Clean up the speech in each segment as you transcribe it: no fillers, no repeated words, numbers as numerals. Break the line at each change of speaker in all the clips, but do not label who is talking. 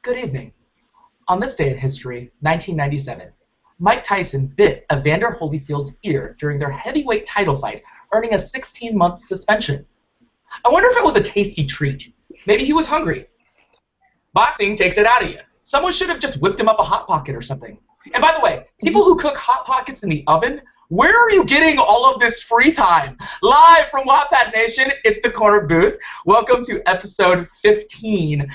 Good evening. On this day in history, 1997, Mike Tyson bit Evander Holyfield's ear during their heavyweight title fight, earning a 16-month suspension. I wonder if it was a tasty treat. Maybe he was hungry. Boxing takes it out of you. Someone should have just whipped him up a Hot Pocket or something. And by the way, people who cook Hot Pockets in the oven, where are you getting all of this free time? Live from Wattpad Nation, it's the Corner Booth. Welcome to episode 15,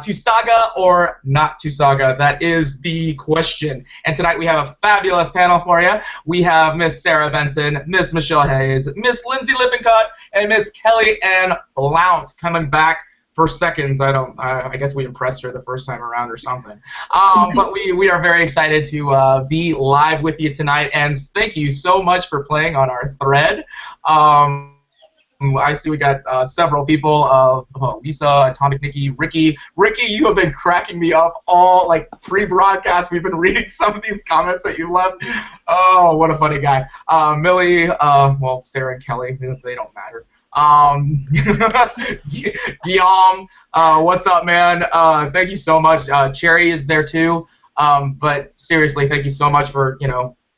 To Saga or Not To Saga? That is the question. And tonight we have a fabulous panel for you. We have Miss Sarah Benson, Miss Michelle Hayes, Miss Lindsey Lippincott, and Miss Kelly Ann Blount coming back for seconds. I guess we impressed her the first time around or something. But we are very excited to be live with you tonight, and thank you so much for playing on our thread. I see we got several people, Lisa, Atomic Nikki, Ricky. Ricky, you have been cracking me up all, like, pre-broadcast. We've been reading some of these comments that you left. Oh, what a funny guy. Millie, well, Sarah and Kelly, they don't matter. Guillaume, what's up, man? Thank you so much. Cherry is there too. But seriously, thank you so much for,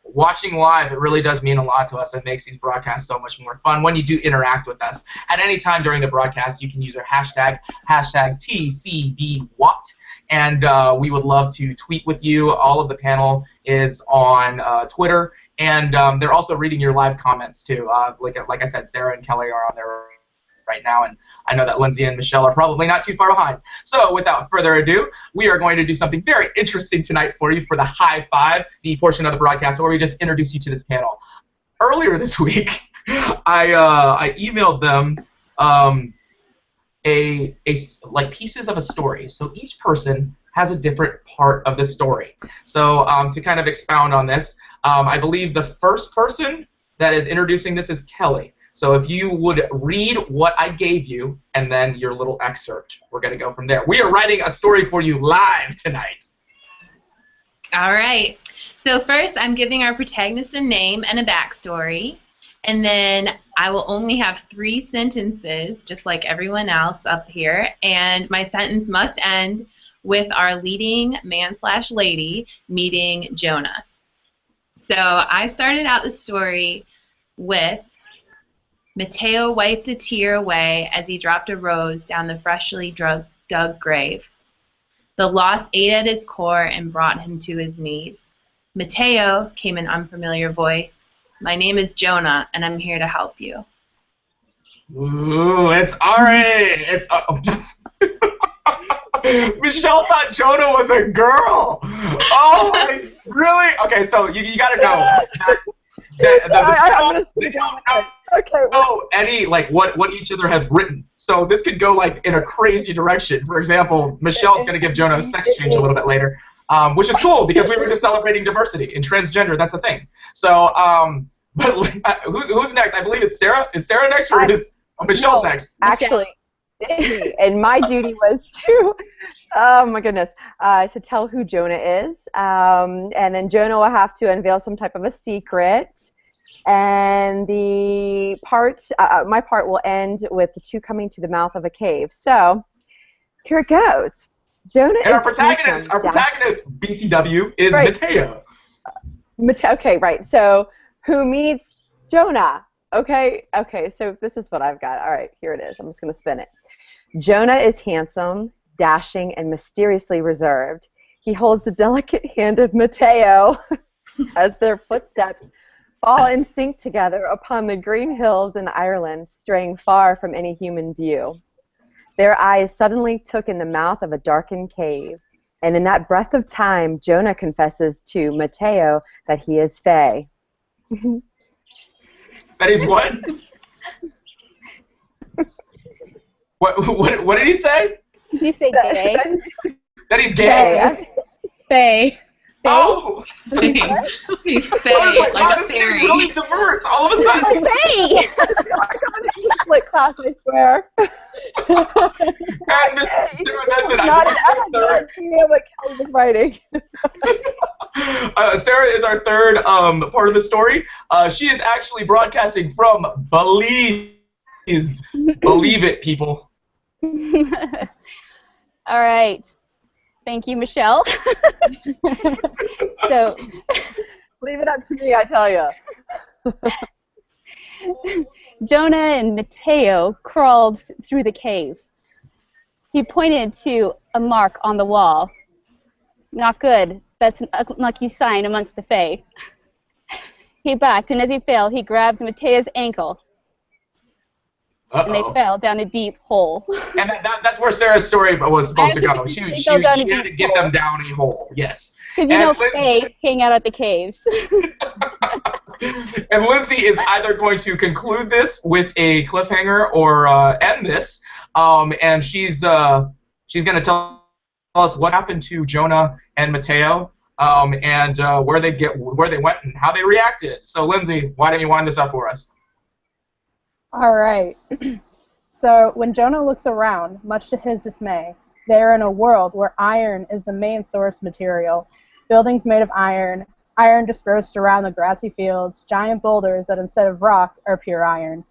watching live. It really does mean a lot to us. It makes these broadcasts so much more fun when you do interact with us. At any time during the broadcast, you can use our hashtag TCBWatt, and we would love to tweet with you. All of the panel is on Twitter. And they're also reading your live comments, too. Like I said, Sarah and Kelly are on there right now, and I know that Lindsay and Michelle are probably not too far behind. So without further ado, we are going to do something very interesting tonight for you for the High Five, the portion of the broadcast where we just introduce you to this panel. Earlier this week, I emailed them like pieces of a story. So each person has a different part of the story. So to kind of expound on this, I believe the first person that is introducing this is Kelly. So if you would read what I gave you and then your little excerpt, we're going to go from there. We are writing a story for you live tonight.
All right. So first, I'm giving our protagonist a name and a backstory. And then I will only have 3 sentences, just like everyone else up here. And my sentence must end with our leading man/lady meeting Jonah. So I started out the story with Mateo wiped a tear away as he dropped a rose down the freshly dug grave. The loss ate at his core and brought him to his knees. Mateo, came an unfamiliar voice. My name is Jonah, and I'm here to help you.
Ooh, it's already. Michelle thought Jonah was a girl. Oh, really? Okay, so you got to know. I'm gonna speak on it. Okay. Oh, any what each other have written. So this could go like in a crazy direction. For example, Michelle's gonna give Jonah a sex change a little bit later, which is cool because we were just celebrating diversity in transgender. That's the thing. So, but who's next? I believe it's Sarah. Is Sarah next or is Michelle's next?
Actually, and my duty was to, oh my goodness, to tell who Jonah is, and then Jonah will have to unveil some type of a secret, and the part, my part will end with the 2 coming to the mouth of a cave. So here it goes. Jonah
and
is
our protagonist, BTW, is right.
Mateo. Okay, right. So who meets Jonah? Okay, so this is what I've got. All right, here it is. I'm just going to spin it. Jonah is handsome, dashing, and mysteriously reserved. He holds the delicate hand of Mateo as their footsteps fall in sync together upon the green hills in Ireland, straying far from any human view. Their eyes suddenly took in the mouth of a darkened cave, and in that breath of time, Jonah confesses to Mateo that he is Fae.
That is what? What did he say?
Did you say gay?
That he's gay?
Fae.
Oh!
He's Fae,
like wow, this is really diverse all of a sudden.
Fae!
Split class, I swear.
And Miss Sarah Benson,
I know what Kelly was writing.
Sarah is our third part of the story. She is actually broadcasting from Belize. Believe it, people.
All right. Thank you, Michelle. So,
Leave it up to me, I tell you.
Jonah and Mateo crawled through the cave. He pointed to a mark on the wall. Not good. That's an unlucky sign amongst the Fae. He backed, and as he fell, he grabbed Mateo's ankle, and they fell down a deep hole.
And that's where Sarah's story was supposed to go. She had to get them down a hole. Yes.
Because you know Fae hang out at the caves.
And Lindsey is either going to conclude this with a cliffhanger or end this, and she's going to tell us what happened to Jonah and Mateo, and where they went and how they reacted. So Lindsey, why don't you wind this up for us?
All right. So when Jonah looks around, much to his dismay, they are in a world where iron is the main source material. Buildings made of iron dispersed around the grassy fields, giant boulders that instead of rock are pure iron.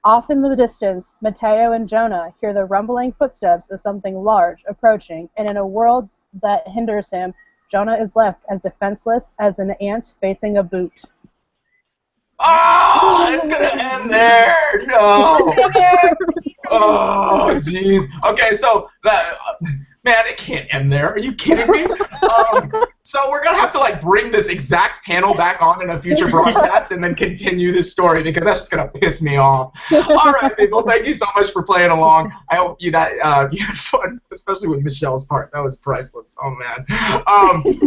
Off in the distance, Mateo and Jonah hear the rumbling footsteps of something large approaching, and in a world that hinders him, Jonah is left as defenseless as an ant facing a boot.
Oh, it's going to end there. No. Oh, jeez. Okay, so, man, it can't end there. Are you kidding me? So we're going to have to, like, bring this exact panel back on in a future broadcast and then continue this story because that's just going to piss me off. All right, people, thank you so much for playing along. I hope you had fun, especially with Michelle's part. That was priceless. Oh, man.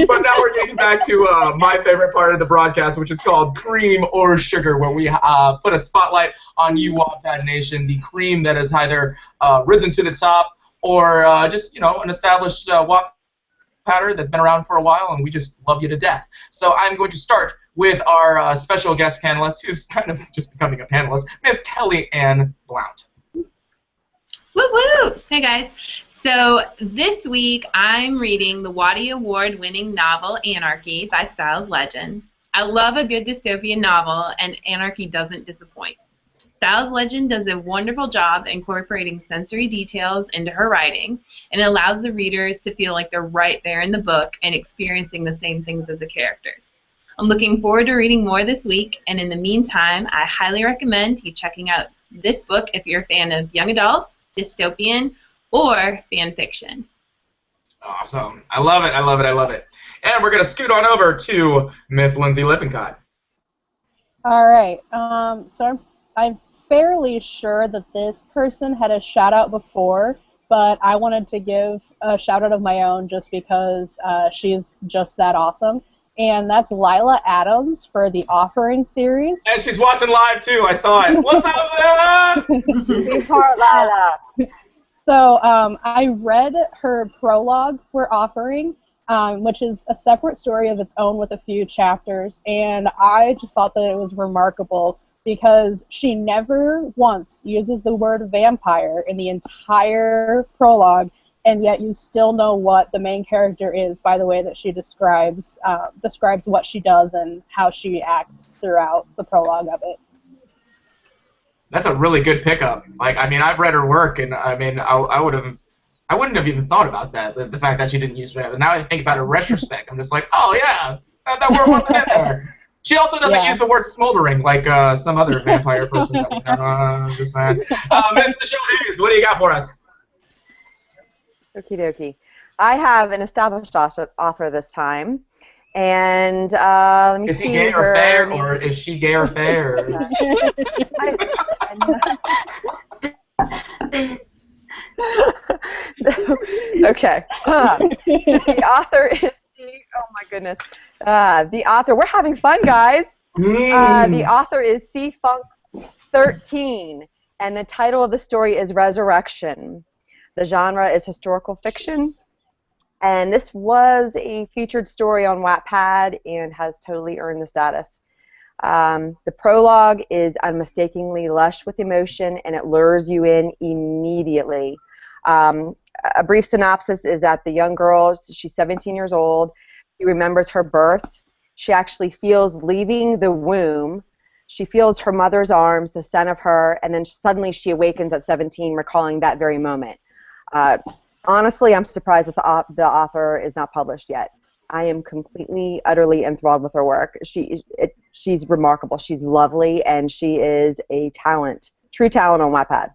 But now we're getting back to my favorite part of the broadcast, which is called Cream or Sugar, where we put a spotlight on you, Wattpad Nation, the cream that has either risen to the top or just, an established Wattpadder that's been around for a while, and we just love you to death. So I'm going to start with our special guest panelist, who's kind of just becoming a panelist, Miss Kelly Ann Blount.
Woo woo! Hey guys. So this week I'm reading the Waddy Award-winning novel Anarchy by Styles Legend. I love a good dystopian novel, and Anarchy doesn't disappoint. Styles Legend does a wonderful job incorporating sensory details into her writing, and it allows the readers to feel like they're right there in the book and experiencing the same things as the characters. I'm looking forward to reading more this week, and in the meantime, I highly recommend you checking out this book if you're a fan of young adult, dystopian, or fan fiction.
Awesome. I love it, I love it, I love it. And we're going to scoot on over to Miss Lindsey Lippincott.
All right. So I'm fairly sure that this person had a shout-out before, but I wanted to give a shout-out of my own just because she's just that awesome. And that's Lila Adams for the Offering series.
And she's watching live, too. I saw it. What's up, Lila?
Sweetheart Lila.
So I read her prologue for Offering, which is a separate story of its own with a few chapters, and I just thought that it was remarkable because she never once uses the word vampire in the entire prologue, and yet you still know what the main character is by the way that she describes what she does and how she acts throughout the prologue of it.
That's a really good pickup. Like, I mean, I've read her work, and I mean, I wouldn't have even thought about that, the fact that she didn't use vampire. Now I think about it in retrospect, I'm just like, oh yeah, that word wasn't in there. She also doesn't use the word smoldering like some other vampire person. I'm just saying. Miss Michelle Hayes, what do you got for us?
Okie dokie. I have an established author this time. And let me see.
Is he gay or fair, or is she gay or fair?
Okay. The author is oh my goodness. The author, we're having fun, guys. The author is C. Funk 13, and the title of the story is Resurrection. The genre is historical fiction, and this was a featured story on Wattpad and has totally earned the status. The prologue is unmistakably lush with emotion, and it lures you in immediately. A brief synopsis is that the young girl, she's 17 years old, she remembers her birth. She actually feels leaving the womb. She feels her mother's arms, the scent of her, and then suddenly she awakens at 17, recalling that very moment. Honestly, I'm surprised the author is not published yet. I am completely, utterly enthralled with her work. She's remarkable. She's lovely, and she is a talent, true talent on Wattpad.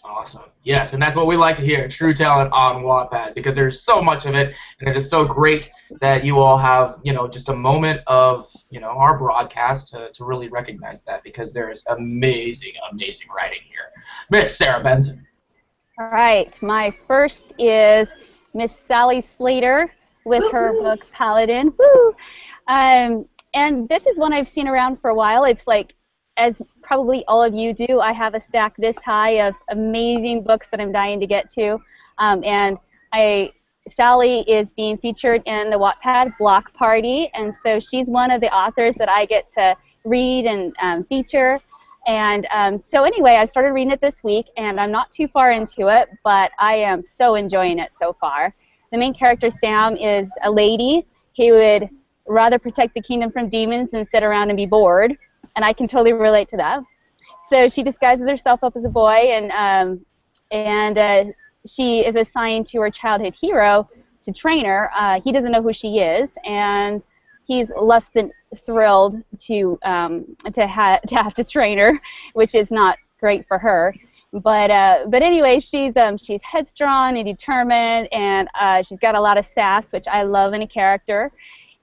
Awesome. Yes, and that's what we like to hear, true talent on Wattpad, because there's so much of it, and it is so great that you all have, just a moment of, our broadcast to really recognize that, because there is amazing, amazing writing here. Miss Sarah Benson.
All right, my first is Miss Sally Slater with her book Paladin. Woo! And this is one I've seen around for a while. It's like, as probably all of you do, I have a stack this high of amazing books that I'm dying to get to. Sally is being featured in the Wattpad Block Party, and so she's one of the authors that I get to read and feature. And so anyway, I started reading it this week, and I'm not too far into it, but I am so enjoying it so far. The main character, Sam, is a lady who would rather protect the kingdom from demons than sit around and be bored, and I can totally relate to that. So she disguises herself up as a boy, and she is assigned to her childhood hero to train her. He doesn't know who she is, and he's less than thrilled to have to train her, which is not great for her. But anyway, she's headstrong and determined, and she's got a lot of sass, which I love in a character.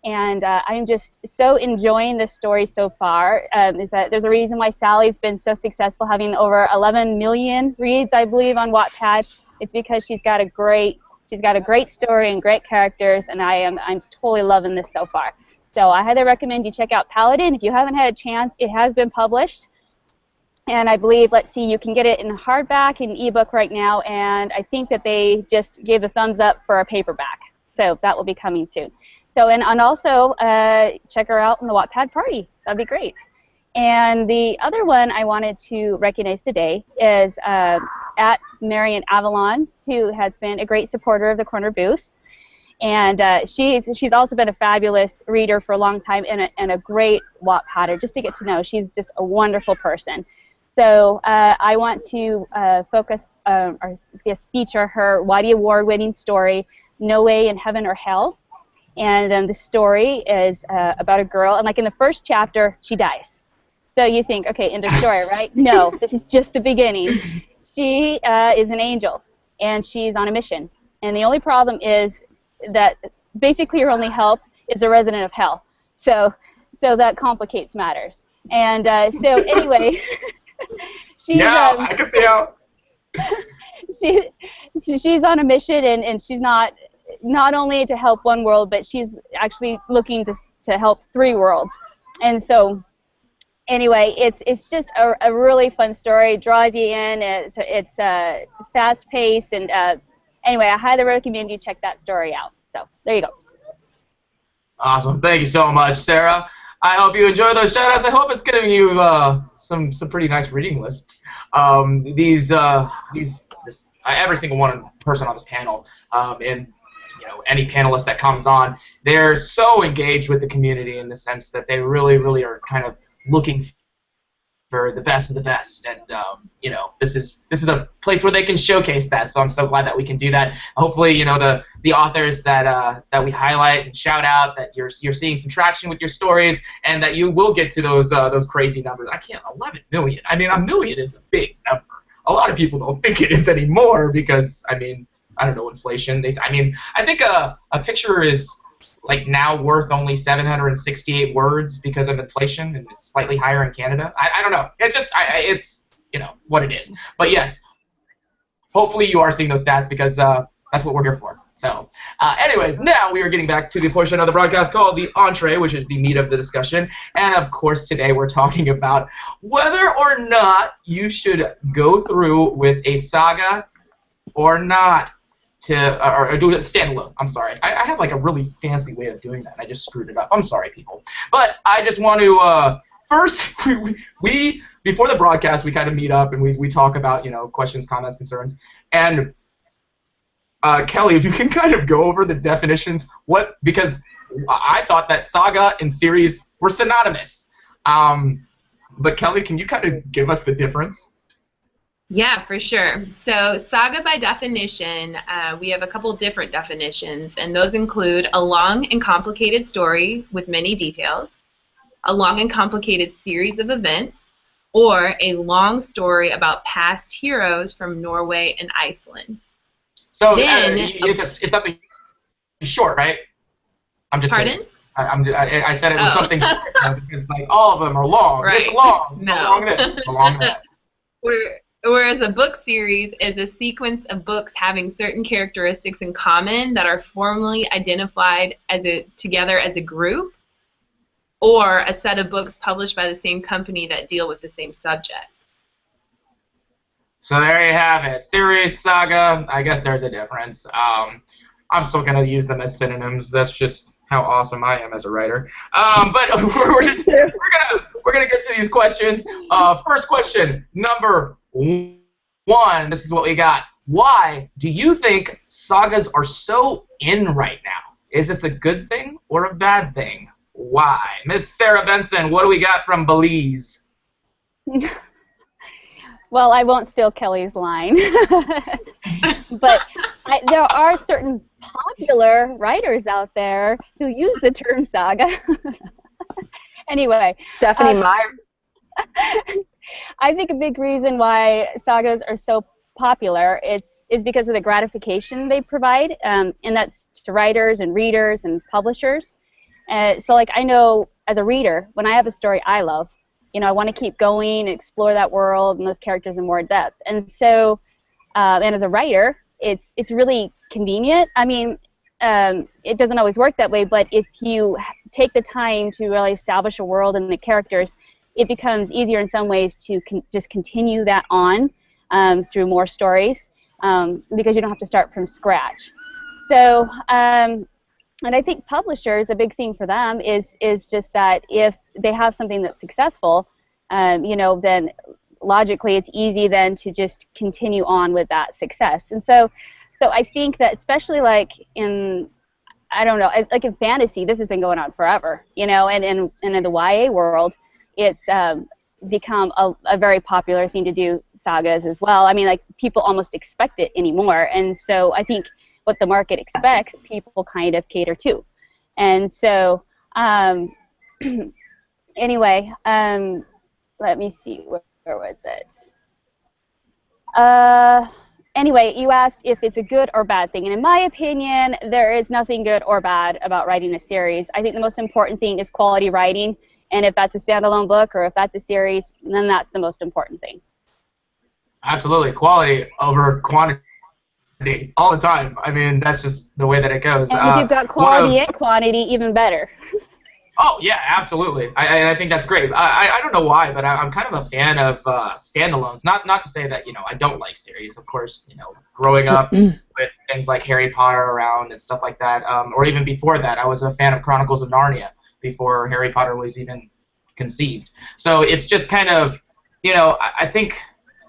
And I'm just so enjoying this story so far. Is that there's a reason why Sally's been so successful, having over 11 million reads, I believe, on Wattpad. It's because she's got a great story and great characters, and I'm totally loving this so far. So I highly recommend you check out Paladin. If you haven't had a chance, it has been published. And I believe, let's see, you can get it in hardback and ebook right now, and I think that they just gave a thumbs up for a paperback. So that will be coming soon. So, and also check her out in the Wattpad party. That'd be great. And the other one I wanted to recognize today is at Marian Avalon, who has been a great supporter of the Corner Booth. And she's also been a fabulous reader for a long time and a great Wattpadder, just to get to know. She's just a wonderful person. So I want to feature her Whitey Award-winning story, No Way in Heaven or Hell. And the story is about a girl, and like in the first chapter, she dies. So you think, okay, end of story, right? No, this is just the beginning. She is an angel, and she's on a mission. And the only problem is that basically her only help is a resident of hell. So that complicates matters. And so anyway,
I can see how.
She's on a mission, and she's not only to help one world, but she's actually looking to help 3 worlds. And so anyway, it's just a really fun story. It draws you in. It's fast-paced, and anyway, I highly recommend you check that story out. So there you go.
Awesome. Thank you so much, Sarah. I hope you enjoy those shout-outs. I hope it's giving you some pretty nice reading lists. Every single person on this panel, and any panelist that comes on, they're so engaged with the community in the sense that they really, really are kind of looking for the best of the best, and this is a place where they can showcase that. So I'm so glad that we can do that. Hopefully, the authors that we highlight and shout out, that you're seeing some traction with your stories, and that you will get to those crazy numbers. 11 million. I mean, a million is a big number. A lot of people don't think it is anymore because I don't know, inflation. I think a picture is like now worth only 768 words because of inflation, and it's slightly higher in Canada. I don't know. It's just it's what it is. But yes, hopefully you are seeing those stats, because that's what we're here for. So anyways, now we are getting back to the portion of the broadcast called the entree, which is the meat of the discussion. And of course today we're talking about whether or not you should go through with a saga or not. Or do it standalone. I'm sorry. I have like a really fancy way of doing that. I just screwed it up. I'm sorry, people. But I just want to first we before the broadcast we kind of meet up and we talk about questions, comments, concerns, and Kelly, if you can kind of go over the definitions, because I thought that saga and series were synonymous. But Kelly, can you kind of give us the difference?
Yeah, for sure. So, saga by definition, we have a couple different definitions, and those include a long and complicated story with many details, a long and complicated series of events, or a long story about past heroes from Norway and Iceland.
So
Then,
it's something short, right? I'm just
pardon?
kidding. I said it was
Oh.
something short because like all of them are long.
Right.
It's long.
No.
It's long this. It's long that.
Whereas a book series is a sequence of books having certain characteristics in common that are formally identified together as a group, or a set of books published by the same company that deal with the same subject.
So there you have it. Series, saga. I guess there's a difference. I'm still gonna use them as synonyms. That's just how awesome I am as a writer. But we're gonna get to these questions. First question, number 1. This is what we got. Why do you think sagas are so in right now? Is this a good thing or a bad thing? Why? Miss Sarah Benson, what do we got from Belize?
Well, I won't steal Kelly's line, but there are certain popular writers out there who use the term saga. Anyway,
Stephanie Meyer.
I think a big reason why sagas are so popular is because of the gratification they provide, and that's to writers and readers and publishers. So, like, I know as a reader, when I have a story I love, I want to keep going, explore that world and those characters in more depth. And so, and as a writer, it's really convenient. I mean, it doesn't always work that way, but if you take the time to really establish a world and the characters, it becomes easier in some ways to just continue that on through more stories because you don't have to start from scratch. So, and I think publishers, a big thing for them is just that if they have something that's successful, then logically it's easy then to just continue on with that success. And so I think that especially like in, I don't know, like in fantasy, this has been going on forever, and in the YA world, it's become a very popular thing to do sagas as well. I mean, like, people almost expect it anymore. And so I think what the market expects, people kind of cater to. And so, anyway, let me see, where was it? Anyway, you asked if it's a good or bad thing. And in my opinion, there is nothing good or bad about writing a series. I think the most important thing is quality writing. And if that's a standalone book or if that's a series, then that's the most important thing.
Absolutely. Quality over quantity all the time. I mean, that's just the way that it goes.
And if you've got quality and quantity, even better.
Oh, yeah, absolutely. I think that's great. I don't know why, but I'm kind of a fan of standalones. Not to say that, I don't like series. Of course, growing up with things like Harry Potter around and stuff like that, or even before that, I was a fan of Chronicles of Narnia before Harry Potter was even conceived. So it's just kind of, I think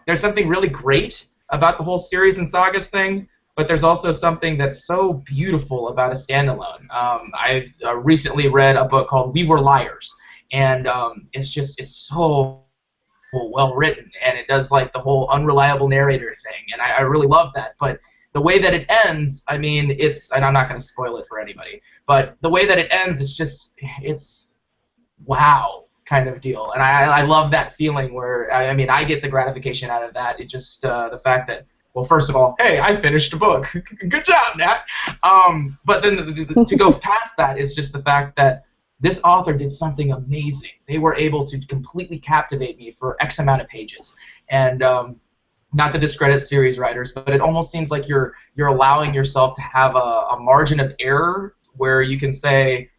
there's something really great about the whole series and sagas thing, but there's also something that's so beautiful about a standalone. I've recently read a book called We Were Liars, and it's so well written, and it does like the whole unreliable narrator thing, and I really love that. But the way that it ends, I mean, and I'm not going to spoil it for anybody, but the way that it ends, it's wow kind of deal, and I love that feeling where, I mean, I get the gratification out of that. It just, the fact that, well, first of all, hey, I finished a book. Good job, Nat. But then to go past that is just the fact that this author did something amazing. They were able to completely captivate me for X amount of pages. And not to discredit series writers, but it almost seems like you're allowing yourself to have a margin of error where you can say,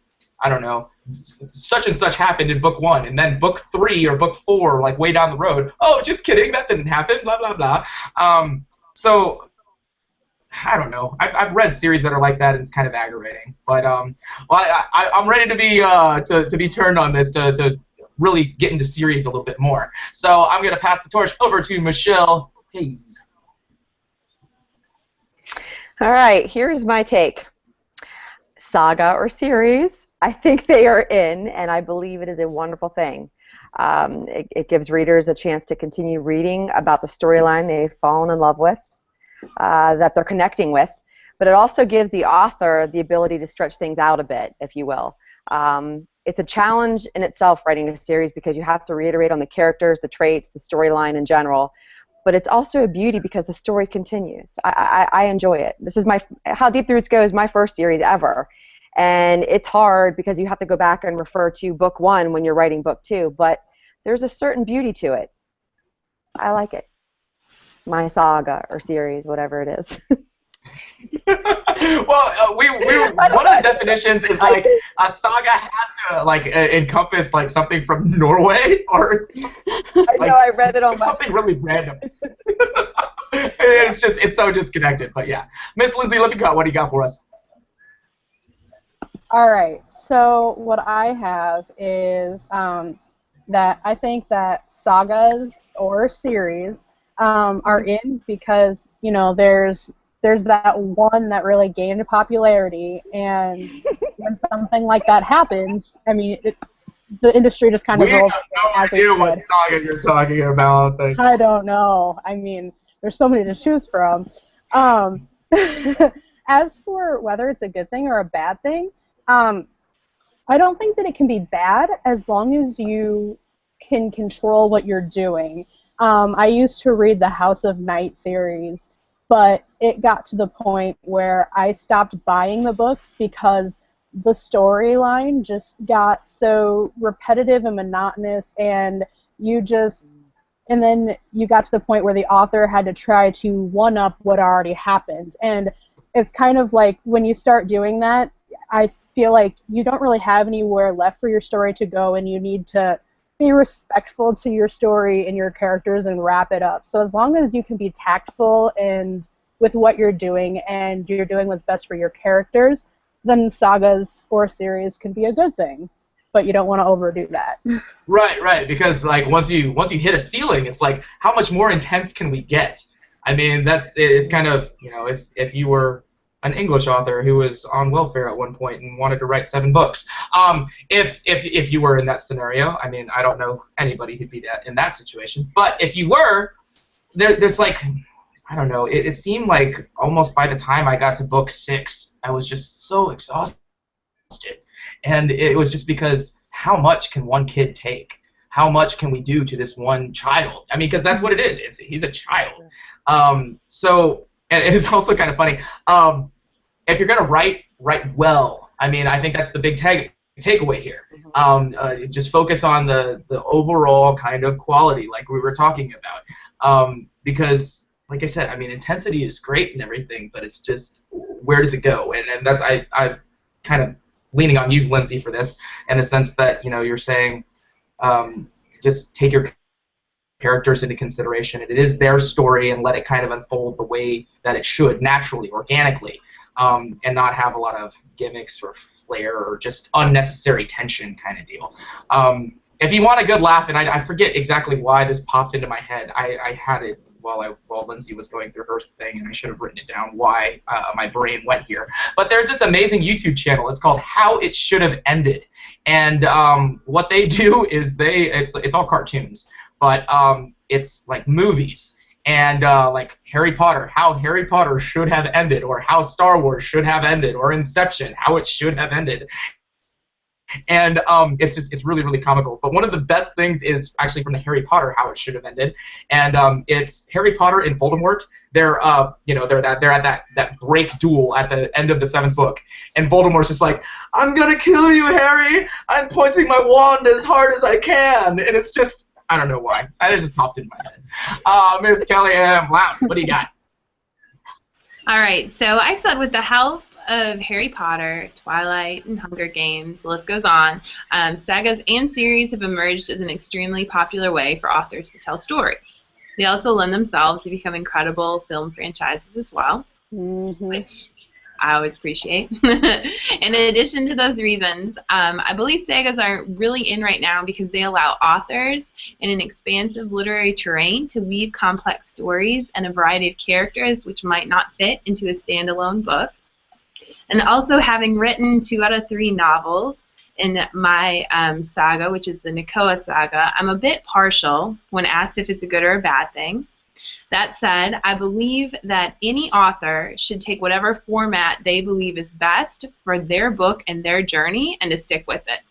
I don't know, such and such happened in book 1, and then book 3 or book 4, like way down the road, oh, just kidding, that didn't happen, blah, blah, blah. So, I don't know. I've read series that are like that, and it's kind of aggravating. But well, I'm ready to be turned on this to really get into series a little bit more. So I'm going to pass the torch over to Michelle Hayes.
All right, here's my take. Saga or series, I think they are in, and I believe it is a wonderful thing. It gives readers a chance to continue reading about the storyline they've fallen in love with, that they're connecting with, but it also gives the author the ability to stretch things out a bit, if you will. It's a challenge in itself writing a series because you have to reiterate on the characters, the traits, the storyline in general, but it's also a beauty because the story continues. I enjoy it. This is How Deep the Roots Go is my first series ever, and it's hard because you have to go back and refer to book 1 when you're writing book 2, but there's a certain beauty to it. I like it. My saga or series, whatever it is.
Well, one of the definitions is like a saga has to like encompass like something from Norway or
I know, I read it on
something really random. It's so disconnected, but yeah. Miss Lindsey Lippincott, what do you got for us?
All right. So what I have is that I think that sagas or series are in because, you know, there's that one that really gained popularity, and when something like that happens, I mean, the industry just kind of rolls.
We have no idea what saga you're talking about.
I don't know. I mean, there's so many to choose from. As for whether it's a good thing or a bad thing, I don't think that it can be bad as long as you can control what you're doing. I used to read the House of Night series, but it got to the point where I stopped buying the books because the storyline just got so repetitive and monotonous, and then you got to the point where the author had to try to one-up what already happened. And it's kind of like when you start doing that, I feel like you don't really have anywhere left for your story to go, and you need to be respectful to your story and your characters and wrap it up. So as long as you can be tactful and with what you're doing and you're doing what's best for your characters, then sagas or series can be a good thing. But you don't want to overdo that.
Right, because like once you hit a ceiling, it's like how much more intense can we get? I mean, it's kind of, you know, if you were an English author who was on welfare at one point and wanted to write 7 books. If you were in that scenario, I mean, I don't know anybody who'd be in that situation. But if you were, there's like, I don't know, it seemed like almost by the time I got to book 6, I was just so exhausted. And it was just because how much can one kid take? How much can we do to this one child? I mean, because that's what it is. He's a child. So... And it's also kind of funny. If you're gonna write well, I mean, I think that's the big takeaway here. Just focus on the overall kind of quality, like we were talking about. Because, like I said, I mean, intensity is great and everything, but it's just where does it go? And that's I'm kind of leaning on you, Lindsey, for this, in the sense that, you know, you're saying just take your characters into consideration, and it is their story, and let it kind of unfold the way that it should, naturally, organically, and not have a lot of gimmicks or flair or just unnecessary tension kind of deal. If you want a good laugh, and I forget exactly why this popped into my head, I had it while Lindsey was going through her thing, and I should have written it down why my brain went here. But there's this amazing YouTube channel. It's called How It Should Have Ended, and what they do is it's all cartoons. But it's like movies, and like Harry Potter, how Harry Potter should have ended, or how Star Wars should have ended, or Inception, how it should have ended. And it's really, really comical. But one of the best things is actually from the Harry Potter, how it should have ended, and it's Harry Potter and Voldemort. They're at that break duel at the end of the 7th book, and Voldemort's just like, "I'm gonna kill you, Harry. I'm pointing my wand as hard as I can," and it's just, I don't know why. It just popped in my head. Miss Kelly Ann Blount, what do you got?
All right, so I said with the help of Harry Potter, Twilight, and Hunger Games, the list goes on, sagas and series have emerged as an extremely popular way for authors to tell stories. They also lend themselves to become incredible film franchises as well, which I always appreciate. In addition to those reasons, I believe sagas are really in right now because they allow authors in an expansive literary terrain to weave complex stories and a variety of characters which might not fit into a standalone book. And also, having written 2 out of 3 novels in my saga, which is the Nakoa saga, I'm a bit partial when asked if it's a good or a bad thing. That said, I believe that any author should take whatever format they believe is best for their book and their journey and to stick with it.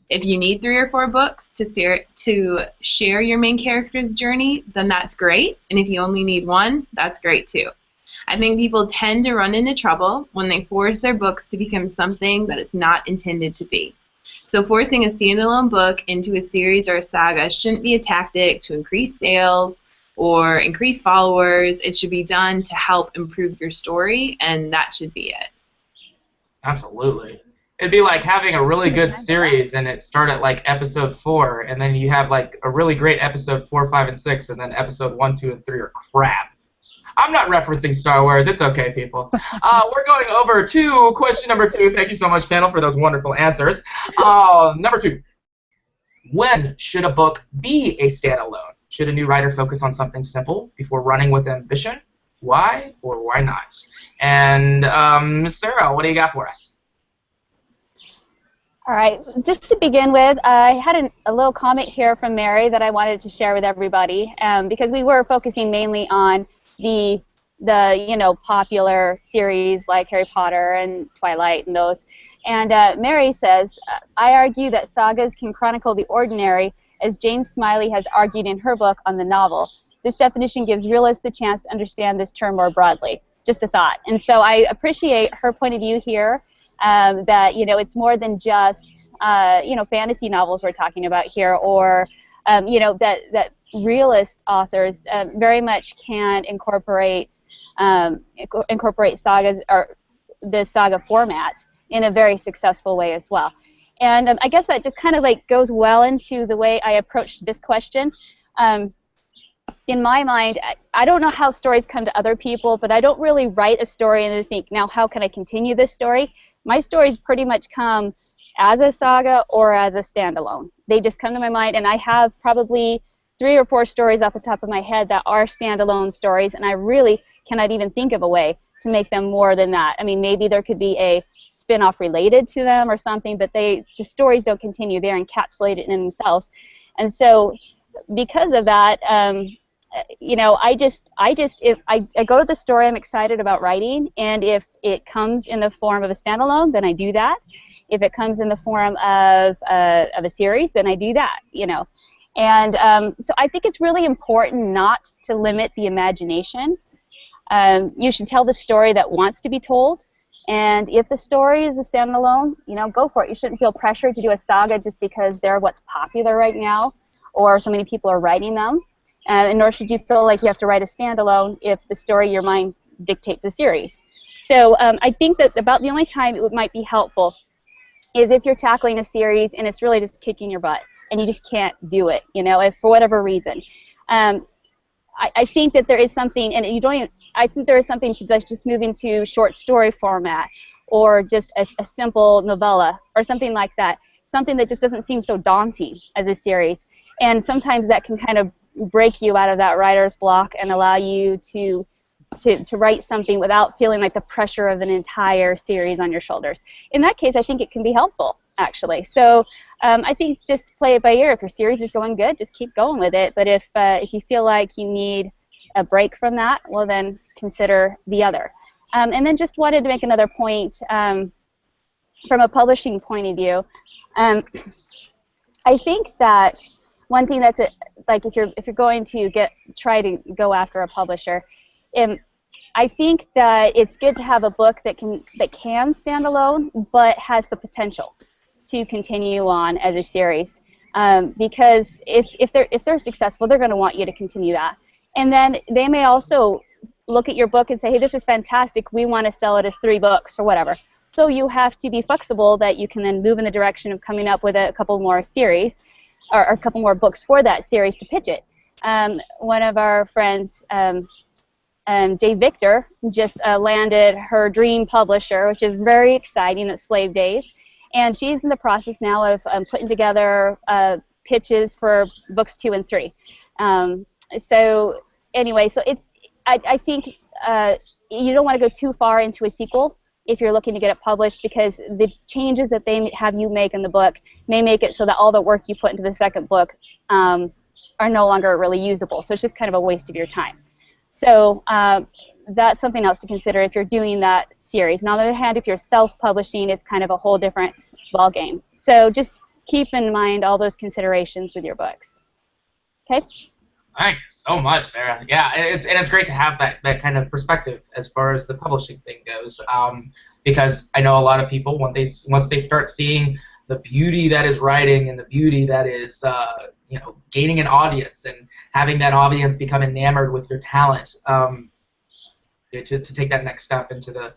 If you need 3 or 4 books to share your main character's journey, then that's great. And if you only need 1, that's great too. I think people tend to run into trouble when they force their books to become something that it's not intended to be. So forcing a standalone book into a series or a saga shouldn't be a tactic to increase sales or increase followers. It should be done to help improve your story, and that should be it.
Absolutely. It'd be like having a really good series and it start at like episode 4, and then you have like a really great episode 4, 5, and 6, and then episode 1, 2, and 3 are crap. I'm not referencing Star Wars. It's okay, people. We're going over to question number 2. Thank you so much, panel, for those wonderful answers. Number 2. When should a book be a standalone? Should a new writer focus on something simple before running with ambition? Why or why not? And Sarah, what do you got for us?
All right, just to begin with, I had a little comment here from Mary that I wanted to share with everybody, because we were focusing mainly on the popular series like Harry Potter and Twilight and those. And Mary says, I argue that sagas can chronicle the ordinary, as Jane Smiley has argued in her book on the novel. This definition gives realists the chance to understand this term more broadly. Just a thought. And so I appreciate her point of view here. That it's more than just fantasy novels we're talking about here, or that realist authors very much can incorporate sagas or the saga format in a very successful way as well. And I guess that just kind of like goes well into the way I approached this question. In my mind, I don't know how stories come to other people, but I don't really write a story and then think, now how can I continue this story? My stories pretty much come as a saga or as a standalone. They just come to my mind, and I have probably 3 or 4 stories off the top of my head that are standalone stories, and I really cannot even think of a way to make them more than that. I mean, maybe there could be a spin-off related to them or something, but the stories don't continue. They're encapsulated in themselves. And so because of that, if I go to the story I'm excited about writing, and if it comes in the form of a standalone, then I do that. If it comes in the form of a series, then I do that, And so I think it's really important not to limit the imagination. You should tell the story that wants to be told, and if the story is a standalone, go for it. You shouldn't feel pressured to do a saga just because they're what's popular right now, or so many people are writing them. And nor should you feel like you have to write a standalone if the story your mind dictates a series. So I think that about the only time it might be helpful is if you're tackling a series and it's really just kicking your butt and you just can't do it, if for whatever reason. I think that there is something, and I think there is something to just move into short story format, or just a simple novella or something like that. Something that just doesn't seem so daunting as a series. And sometimes that can kind of break you out of that writer's block and allow you to write something without feeling like the pressure of an entire series on your shoulders. In that case, I think it can be helpful, actually. So I think just play it by ear. If your series is going good, just keep going with it. But if you feel like you need a break from that, well, then consider the other. And then just wanted to make another point from a publishing point of view. I think that one thing that's like if you're going to try to go after a publisher, I think that it's good to have a book that can stand alone, but has the potential to continue on as a series. Because if they're successful, they're going to want you to continue that. And then they may also look at your book and say, hey, this is fantastic. We want to sell it as 3 books or whatever. So you have to be flexible that you can then move in the direction of coming up with a couple more series or a couple more books for that series to pitch it. One of our friends, Jay Victor, just landed her dream publisher, which is very exciting at Slave Days. And she's in the process now of putting together pitches for books 2 and 3. So anyway, so I think you don't want to go too far into a sequel if you're looking to get it published, because the changes that they have you make in the book may make it so that all the work you put into the second book are no longer really usable. So it's just kind of a waste of your time. So that's something else to consider if you're doing that series. And on the other hand, if you're self-publishing, it's kind of a whole different ballgame. So just keep in mind all those considerations with your books. Okay?
Thank you so much, Sarah. Yeah, it's great to have that kind of perspective as far as the publishing thing goes, because I know a lot of people, once they start seeing the beauty that is writing and the beauty that is gaining an audience and having that audience become enamored with your talent, to take that next step into the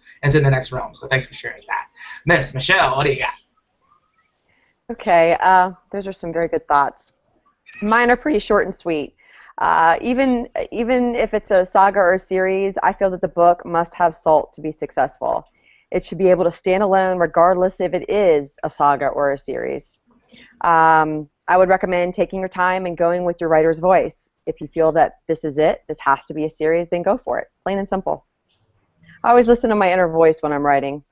next realm. So thanks for sharing that. Miss Michelle, what do you got?
Okay, those are some very good thoughts. Mine are pretty short and sweet. Even if it's a saga or a series, I feel that the book must have salt to be successful. It should be able to stand alone regardless if it is a saga or a series. I would recommend taking your time and going with your writer's voice. If you feel that this is it, this has to be a series, then go for it. Plain and simple. I always listen to my inner voice when I'm writing.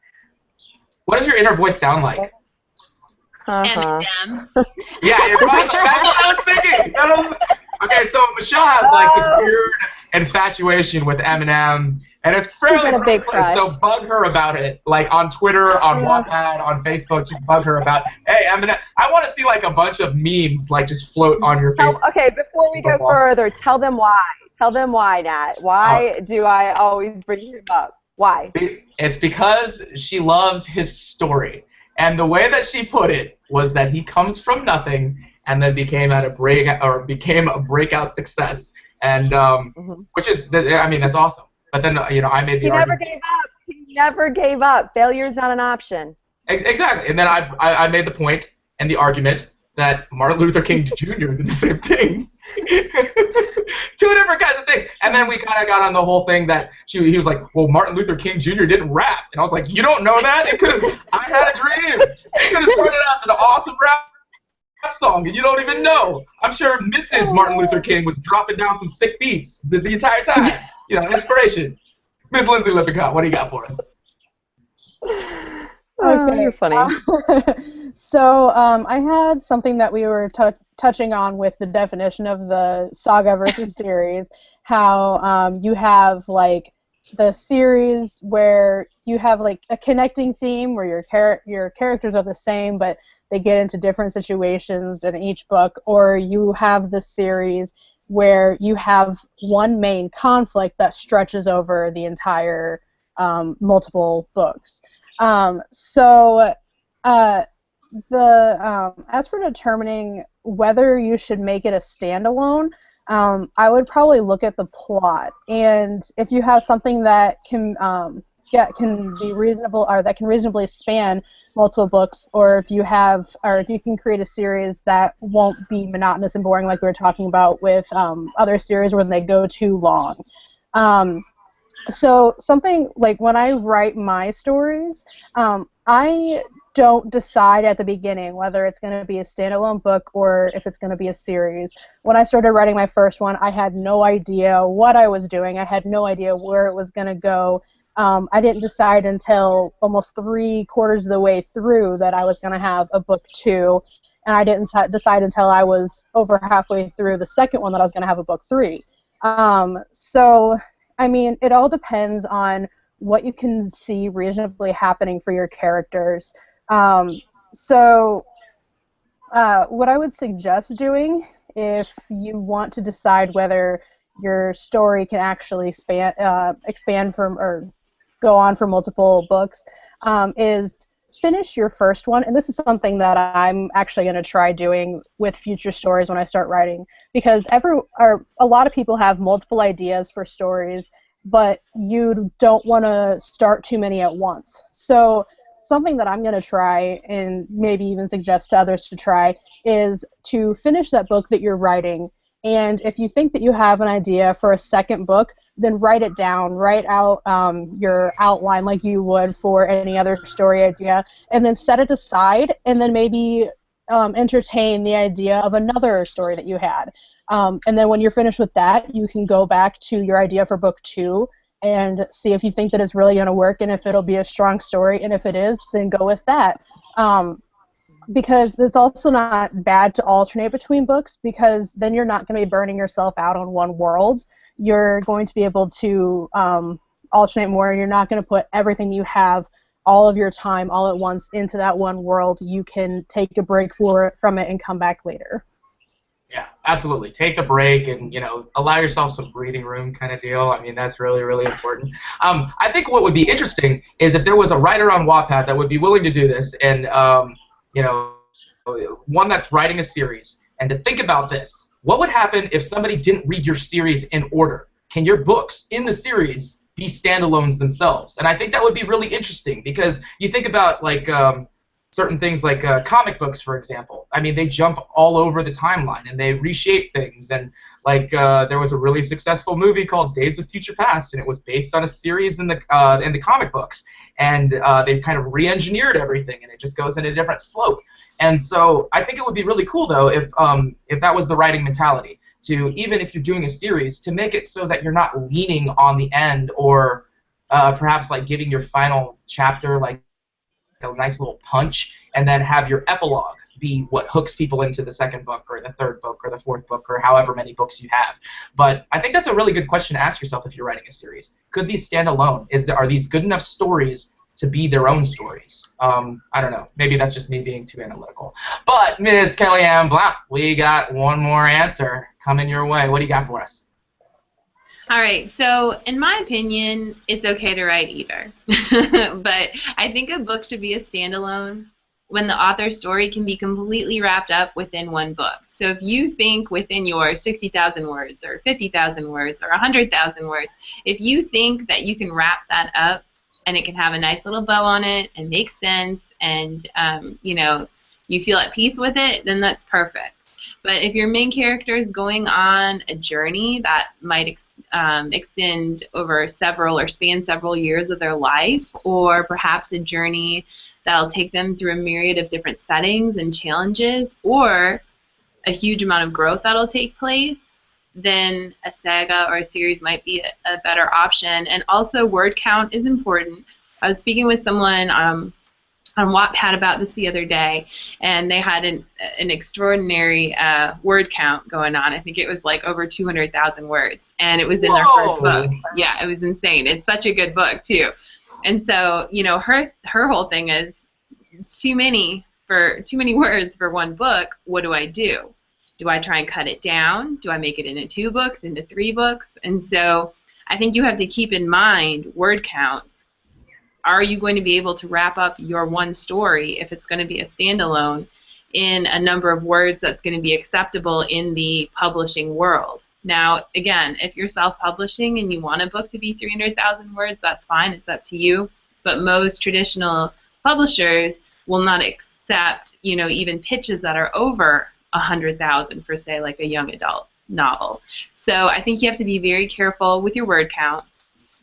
What does your inner voice sound like?
Eminem.
Yeah, that's what I was thinking. Okay, so Michelle has like this weird infatuation with Eminem, and it's fairly priceless. So bug her about it, like on Twitter, on Wattpad, on Facebook. Just bug her about, hey, Eminem. I want to see like a bunch of memes like just float on your face.
Okay, before we go further, tell them why. Tell them why, Nat. Why do I always bring him up? Why?
It's because she loves his story. And the way that she put it was that he comes from nothing and then became a breakout success, and which is, I mean, that's awesome. But then I made the argument.
He never gave up. Failure's not an option.
Exactly. And then I made the point and the argument that Martin Luther King Jr. did the same thing. Two different kinds of things. And then we kind of got on the whole thing that he was like, well, Martin Luther King Jr. didn't rap. And I was like, you don't know that? I had a dream. It could have started out as an awesome rap song, and you don't even know. I'm sure Mrs. Martin Luther King was dropping down some sick beats the entire time. Inspiration. Miss Lindsey Lippincott, what do you got for us?
Okay, you're funny.
So I had something that we were touching on with the definition of the saga versus series, how you have like the series where you have like a connecting theme where your characters are the same but they get into different situations in each book, or you have the series where you have one main conflict that stretches over the entire multiple books. As for determining whether you should make it a standalone, I would probably look at the plot, and if you have something that can be reasonable, or that can reasonably span multiple books, or if you can create a series that won't be monotonous and boring like we were talking about with other series where they go too long. So something like when I write my stories, I don't decide at the beginning whether it's going to be a standalone book or if it's going to be a series. When I started writing my first one, I had no idea what I was doing. I had no idea where it was going to go. I didn't decide until almost 3/4 of the way through that I was going to have a book 2, and I didn't decide until I was over halfway through the second one that I was going to have a book 3. So, I mean, it all depends on what you can see reasonably happening for your characters. What I would suggest doing if you want to decide whether your story can actually expand from or go on for multiple books is finish your first one. And this is something that I'm actually going to try doing with future stories when I start writing, because a lot of people have multiple ideas for stories, but you don't want to start too many at once. So something that I'm going to try, and maybe even suggest to others to try, is to finish that book that you're writing. And if you think that you have an idea for a second book, then write it down. Write out your outline like you would for any other story idea, and then set it aside, and then maybe entertain the idea of another story that you had. And then when you're finished with that, you can go back to your idea for book 2 and see if you think that it's really going to work and if it'll be a strong story. And if it is, then go with that. Because it's also not bad to alternate between books, because then you're not going to be burning yourself out on one world. You're going to be able to alternate more, and you're not going to put everything you have, all of your time, all at once into that one world. You can take a break from it and come back later.
Yeah, absolutely. Take the break and, allow yourself some breathing room kind of deal. I mean, that's really, really important. I think what would be interesting is if there was a writer on Wattpad that would be willing to do this, and, one that's writing a series, and to think about this. What would happen if somebody didn't read your series in order? Can your books in the series be standalones themselves? And I think that would be really interesting, because you think about, like, certain things like comic books, for example. I mean, they jump all over the timeline and they reshape things. And like there was a really successful movie called Days of Future Past, and it was based on a series in the comic books. And they kind of re-engineered everything, and it just goes in a different slope. And so I think it would be really cool, though, if that was the writing mentality, to, even if you're doing a series, to make it so that you're not leaning on the end, or perhaps like giving your final chapter like a nice little punch, and then have your epilogue be what hooks people into the second book or the third book or the fourth book or however many books you have. But I think that's a really good question to ask yourself if you're writing a series. Could these stand alone? Are these good enough stories to be their own stories? I don't know. Maybe that's just me being too analytical. But Ms. Kellyanne Blount, we got one more answer coming your way. What do you got for us?
All right, so in my opinion, it's okay to write either. But I think a book should be a standalone when the author's story can be completely wrapped up within one book. So if you think within your 60,000 words or 50,000 words or 100,000 words, if you think that you can wrap that up and it can have a nice little bow on it and make sense, and you feel at peace with it, then that's perfect. But if your main character is going on a journey that might extend over several or span several years of their life, or perhaps a journey that'll take them through a myriad of different settings and challenges, or a huge amount of growth that'll take place, then a saga or a series might be a better option. And also, word count is important. I was speaking with someone on Wattpad about this the other day, and they had an extraordinary word count going on. I think it was like over 200,000 words, and it was in their first book. Yeah, it was insane. It's such a good book too. And so, her whole thing is too many words for one book. What do I do? Do I try and cut it down? Do I make it into 2 books, into 3 books? And so I think you have to keep in mind word count. Are you going to be able to wrap up your one story, if it's going to be a standalone, in a number of words that's going to be acceptable in the publishing world? Now, again, if you're self-publishing and you want a book to be 300,000 words, that's fine. It's up to you. But most traditional publishers will not accept, even pitches that are over 100,000 for, say, like a young adult novel. So I think you have to be very careful with your word count.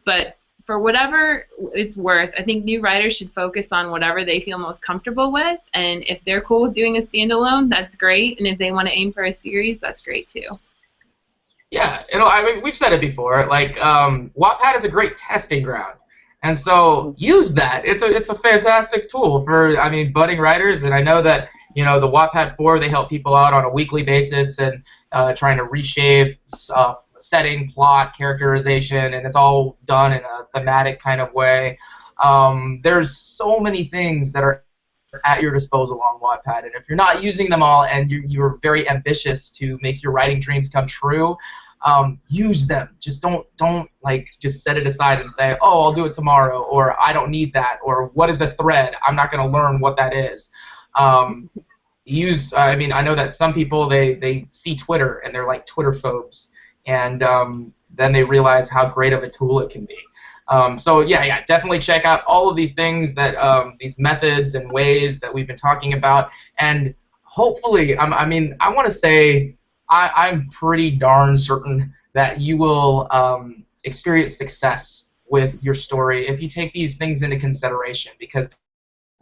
But for whatever it's worth, I think new writers should focus on whatever they feel most comfortable with, and if they're cool with doing a standalone, that's great, and if they want to aim for a series, that's great too.
Yeah, I mean, we've said it before, like, Wattpad is a great testing ground, and so use that. It's a fantastic tool for, I mean, budding writers, and I know that, the Wattpad 4, they help people out on a weekly basis and trying to reshape setting, plot, characterization, and it's all done in a thematic kind of way. There's so many things that are at your disposal on Wattpad, and if you're not using them all and you're very ambitious to make your writing dreams come true, use them. Just don't like just set it aside and say, oh, I'll do it tomorrow, or I don't need that, or what is a thread? I'm not going to learn what that is. I mean, I know that some people, they see Twitter and they're like Twitter phobes, and then they realize how great of a tool it can be. So yeah, definitely check out all of these things, that these methods and ways that we've been talking about, and hopefully, I mean, I want to say I'm pretty darn certain that you will experience success with your story if you take these things into consideration, because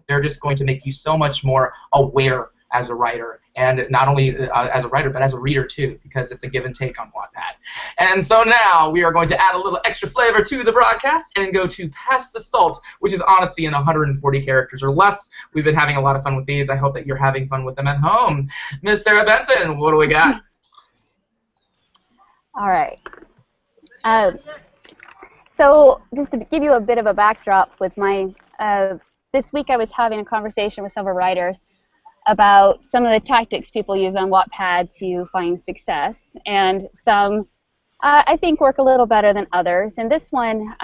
they're just going to make you so much more aware as a writer and not only as a writer, but as a reader too, because it's a give and take on Wattpad. And so now we are going to add a little extra flavor to the broadcast and go to Pass the Salt, which is honesty in 140 characters or less. We've been having a lot of fun with these. I hope that you're having fun with them at home. Miss Sarah Benson, what do we got?
All right. So just to give you a bit of a backdrop with my, this week I was having a conversation with several writers about some of the tactics people use on Wattpad to find success, and some I think work a little better than others. And this one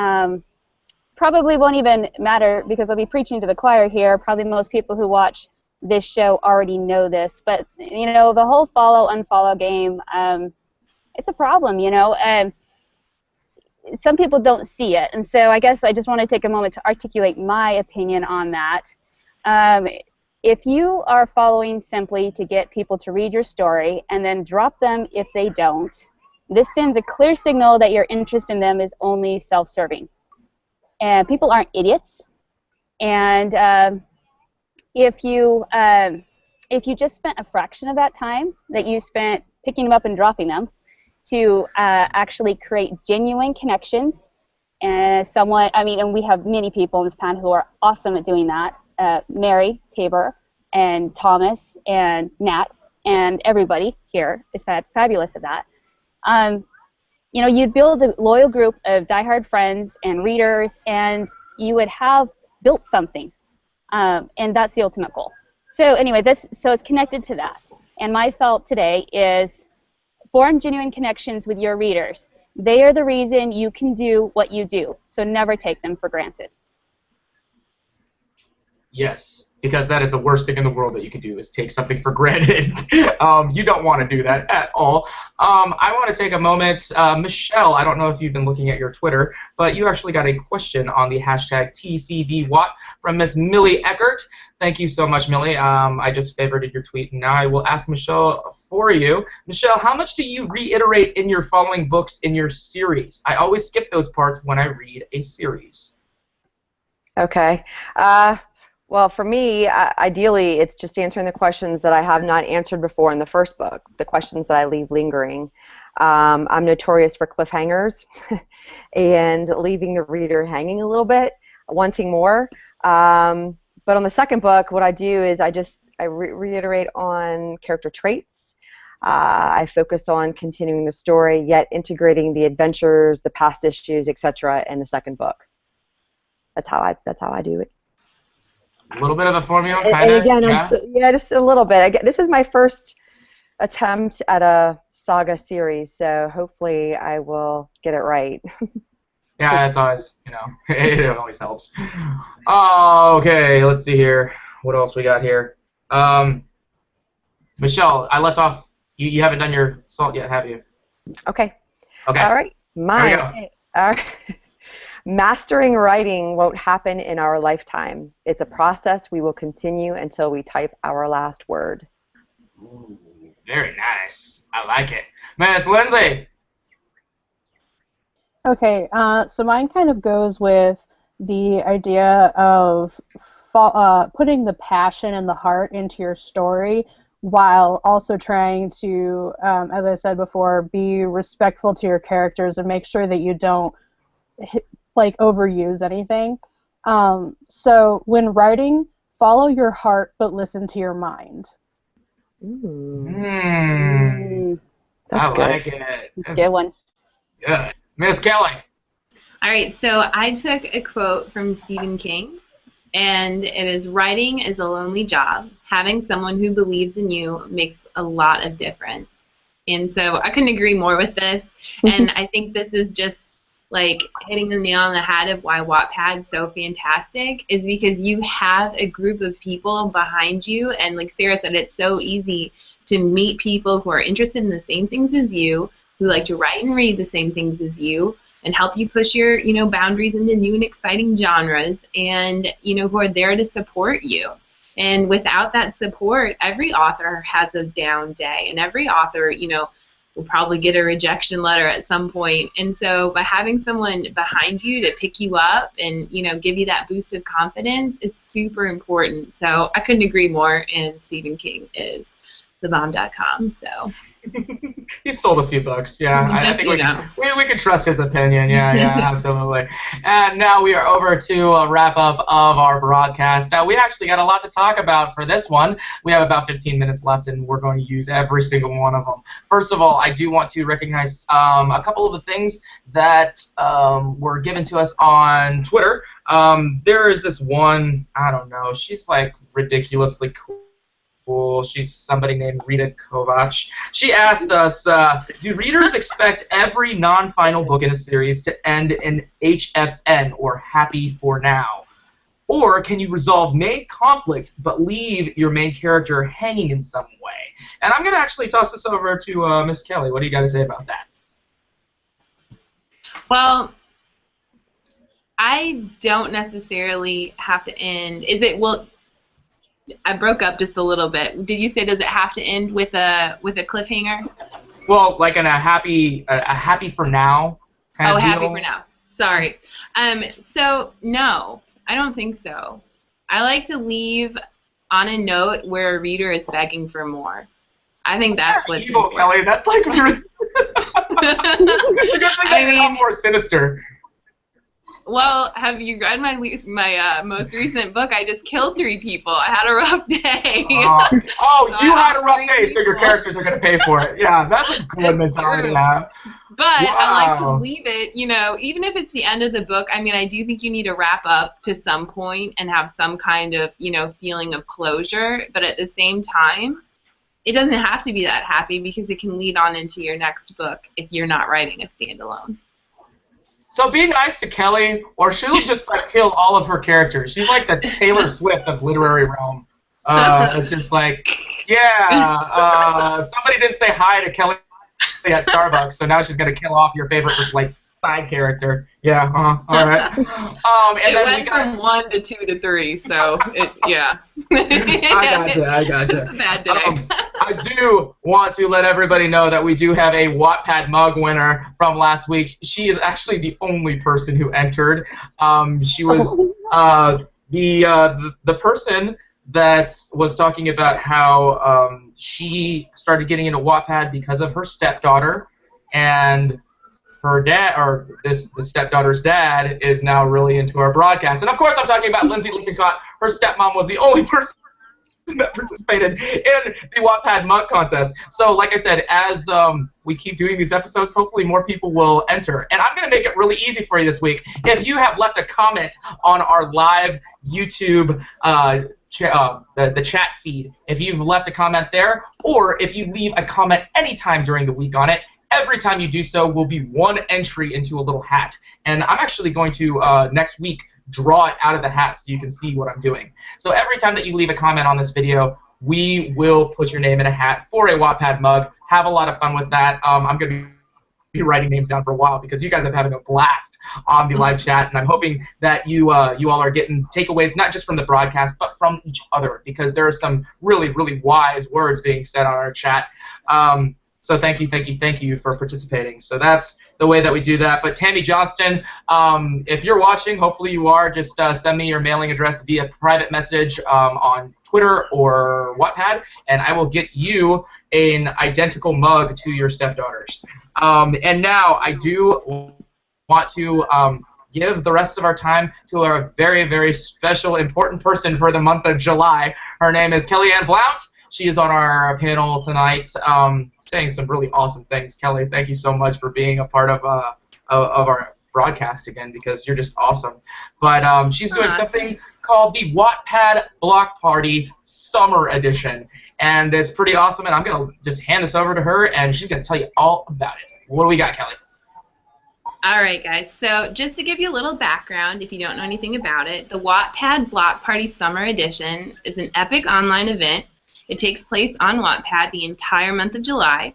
probably won't even matter because I'll be preaching to the choir here. Probably most people who watch this show already know this, but you know, the whole follow-unfollow game, it's a problem, you know. Some people don't see it, and so I guess I just want to take a moment to articulate my opinion on that. If you are following simply to get people to read your story and then drop them if they don't, this sends a clear signal that your interest in them is only self-serving. And people aren't idiots, and if you just spent a fraction of that time that you spent picking them up and dropping them to actually create genuine connections, and and we have many people in this panel who are awesome at doing that. Mary, Tabor, and Thomas, and Nat, and everybody here is fabulous at that. You know, you'd build a loyal group of diehard friends and readers, and you would have built something, and that's the ultimate goal. So anyway, so it's connected to that. And my salt today is form genuine connections with your readers. They are the reason you can do what you do, so never take them for granted.
Yes, because that is the worst thing in the world that you can do, is take something for granted. You don't want to do that at all. I want to take a moment. Michelle, I don't know if you've been looking at your Twitter, but you actually got a question on the hashtag TCBWatt from Miss Millie Eckert. Thank you so much, Millie. I just favorited your tweet, and now I will ask Michelle for you. Michelle, how much do you reiterate in your following books in your series? I always skip those parts when I read a series.
Okay. Well, for me, ideally, it's just answering the questions that I have not answered before in the first book, the questions that I leave lingering. I'm notorious for cliffhangers and leaving the reader hanging a little bit, wanting more. But on the second book, what I do is I reiterate on character traits. I focus on continuing the story, yet integrating the adventures, the past issues, etc. in the second book. That's how I do it.
A little bit of a formula, kind
and
of.
again,
Yeah,
just a little bit. This is my first attempt at a saga series, so hopefully I will get it right.
yeah, it's always, you know, it always helps. Okay, let's see here. What else we got here? Michelle, I left off. You haven't done your salt yet, have you?
Okay.
Okay.
All right. Mine.
Here we go.
All right. Mastering writing won't happen in our lifetime. It's a process we will continue until we type our last word.
Ooh, very nice. I like it. Miss Lindsay.
Okay, so mine kind of goes with the idea of putting the passion and the heart into your story while also trying to, as I said before, be respectful to your characters and make sure that you don't overuse anything. So when writing, follow your heart but listen to your mind.
I
That's
like
good.
it. That's
Good one.
good. Miss Kelly.
All right, so I took a quote from Stephen King, and it is, "Writing is a lonely job. Having someone who believes in you makes a lot of difference." And so I couldn't agree more with this, and I think this is just like hitting the nail on the head of why Wattpad's so fantastic, is because you have a group of people behind you, and like Sarah said, it's so easy to meet people who are interested in the same things as you, who like to write and read the same things as you, and help you push your, boundaries into new and exciting genres, and, who are there to support you. And without that support, every author has a down day, and every author, will probably get a rejection letter at some point. And so by having someone behind you to pick you up and, give you that boost of confidence, it's super important. So I couldn't agree more, and Stephen King is thebomb.com. So
He's sold a few books, yeah. I think we can trust his opinion, yeah, absolutely. And now we are over to a wrap-up of our broadcast. We actually got a lot to talk about for this one. We have about 15 minutes left, and we're going to use every single one of them. First of all, I do want to recognize a couple of the things that were given to us on Twitter. There is this one, I don't know, she's like ridiculously cool. She's somebody named Rita Kovac. She asked us, do readers expect every non-final book in a series to end in HFN, or happy for now? Or can you resolve main conflict but leave your main character hanging in some way? And I'm going to actually toss this over to Miss Kelly. What do you got to say about that?
Well, I don't necessarily have to end. I broke up just a little bit. Did you say does it have to end with a cliffhanger?
Well, like in a happy for now kind of deal?
Happy for now. Sorry. So no, I don't think so. I like to leave on a note where a reader is begging for more. I think that's what's
evil, important. Kelly. That's like really. It's a good thing that you're not more sinister.
Well, have you read my most recent book? I just killed 3 people. I had a rough day.
So you had a rough day, so your characters are going to pay for it. Yeah, that's a good mentality to have.
But wow. I like to leave it, even if it's the end of the book. I mean, I do think you need to wrap up to some point and have some kind of, feeling of closure. But at the same time, it doesn't have to be that happy because it can lead on into your next book if you're not writing a standalone.
So be nice to Kelly, or she'll just kill all of her characters. She's like the Taylor Swift of literary realm. It's just like, somebody didn't say hi to Kelly at Starbucks, so now she's gonna kill off your favorite side character. Yeah, all right.
And then went from 1 to 2 to 3, so yeah.
I gotcha.
It's a bad day.
I do want to let everybody know that we do have a Wattpad mug winner from last week. She is actually the only person who entered. She was the person that was talking about how she started getting into Wattpad because of her stepdaughter, and her dad, or the stepdaughter's dad, is now really into our broadcast. And of course I'm talking about Lindsey Lippincott. Her stepmom was the only person that participated in the Wattpad mug contest. So like I said, as we keep doing these episodes, hopefully more people will enter. And I'm going to make it really easy for you this week. If you have left a comment on our live YouTube the chat feed, if you've left a comment there, or if you leave a comment anytime during the week on it, every time you do so will be 1 entry into a little hat. And I'm actually going to, next week, draw it out of the hat so you can see what I'm doing. So every time that you leave a comment on this video, we will put your name in a hat for a Wattpad mug. Have a lot of fun with that. I'm going to be writing names down for a while because you guys are having a blast on the live chat, and I'm hoping that you all are getting takeaways not just from the broadcast but from each other, because there are some really, really wise words being said on our chat. So thank you for participating. So that's the way that we do that. But Tammy Johnston, if you're watching, hopefully you are, just send me your mailing address via private message on Twitter or Wattpad, and I will get you an identical mug to your stepdaughters. And now I do want to give the rest of our time to our very, very special, important person for the month of July. Her name is Kellyanne Blount. She is on our panel tonight, saying some really awesome things. Kelly, thank you so much for being a part of our broadcast again, because you're just awesome. But she's doing something called the Wattpad Block Party Summer Edition, and it's pretty awesome. And I'm gonna just hand this over to her, and she's gonna tell you all about it. What do we got, Kelly?
All right, guys. So just to give you a little background, if you don't know anything about it, the Wattpad Block Party Summer Edition is an epic online event. It takes place on Wattpad the entire month of July,